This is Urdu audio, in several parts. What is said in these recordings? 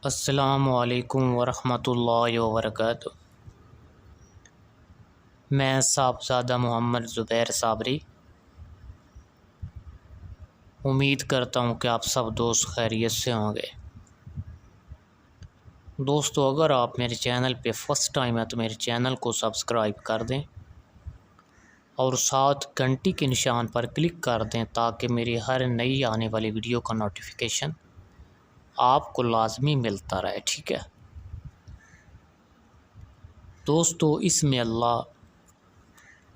السلام علیکم ورحمۃ اللہ وبرکاتہ۔ میں صاحبزادہ محمد زبیر صابری امید کرتا ہوں کہ آپ سب دوست خیریت سے ہوں گے۔ دوستو، اگر آپ میرے چینل پہ فرسٹ ٹائم ہے تو میرے چینل کو سبسکرائب کر دیں اور ساتھ گھنٹی کے نشان پر کلک کر دیں تاکہ میری ہر نئی آنے والی ویڈیو کا نوٹیفیکیشن آپ کو لازمی ملتا رہے، ٹھیک ہے؟ دوستو، اس میں اللہ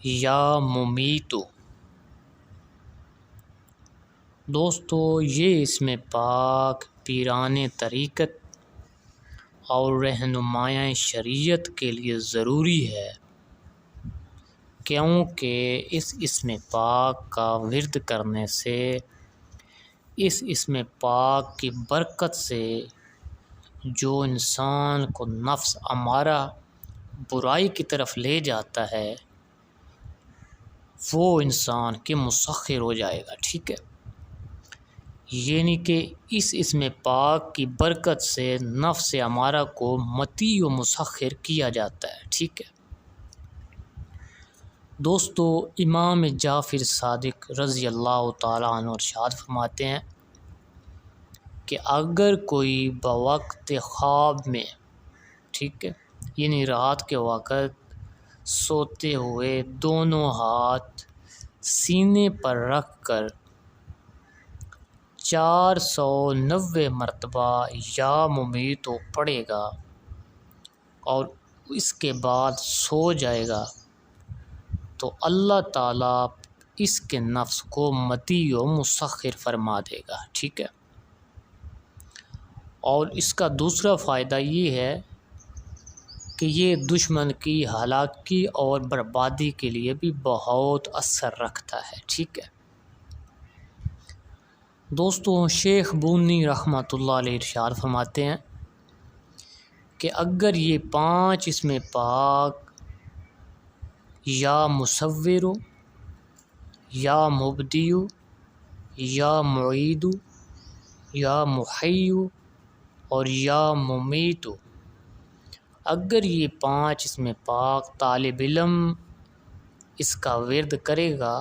یا ممیتو، دوستو یہ اس میں پاک پیران طریقت اور رہنمایاں شریعت کے لیے ضروری ہے، کیونکہ اس میں پاک کا ورد کرنے سے اس میں پاک کی برکت سے جو انسان کو نفس امارہ برائی کی طرف لے جاتا ہے وہ انسان کے مسخر ہو جائے گا، ٹھیک ہے؟ یعنی کہ اس میں پاک کی برکت سے نفس امارہ کو مطیع و مسخر کیا جاتا ہے، ٹھیک ہے؟ دوستو، امام جعفر صادق رضی اللہ تعالیٰ عنہ ارشاد فرماتے ہیں کہ اگر کوئی بوقت خواب میں، ٹھیک ہے، یعنی رات کے وقت سوتے ہوئے دونوں ہاتھ سینے پر رکھ کر 490 مرتبہ یا ممیتو پڑھے گا اور اس کے بعد سو جائے گا تو اللہ تعالیٰ اس کے نفس کو مطیع و مسخر فرما دے گا، ٹھیک ہے؟ اور اس کا دوسرا فائدہ یہ ہے کہ یہ دشمن کی ہلاکی اور بربادی کے لیے بھی بہت اثر رکھتا ہے، ٹھیک ہے؟ دوستو، شیخ بونی رحمۃ اللہ علیہ ارشاد فرماتے ہیں کہ اگر یہ 5 اس میں پاک یا مصور، یا مبدی، یا معید، یا محی اور یا ممیت، اگر یہ 5 اس میں پاک طالب علم اس کا ورد کرے گا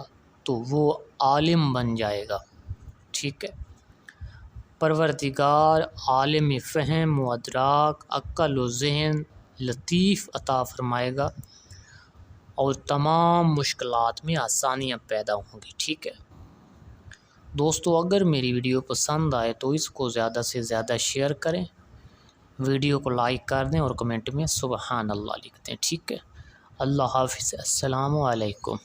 تو وہ عالم بن جائے گا، ٹھیک ہے؟ پروردگار عالم فہم و ادراک، عقل و ذہن لطیف عطا فرمائے گا اور تمام مشکلات میں آسانیاں پیدا ہوں گی، ٹھیک ہے؟ دوستو، اگر میری ویڈیو پسند آئے تو اس کو زیادہ سے زیادہ شیئر کریں، ویڈیو کو لائک کر دیں اور کمنٹ میں سبحان اللہ لکھ دیں، ٹھیک ہے؟ اللہ حافظ، السلام علیکم۔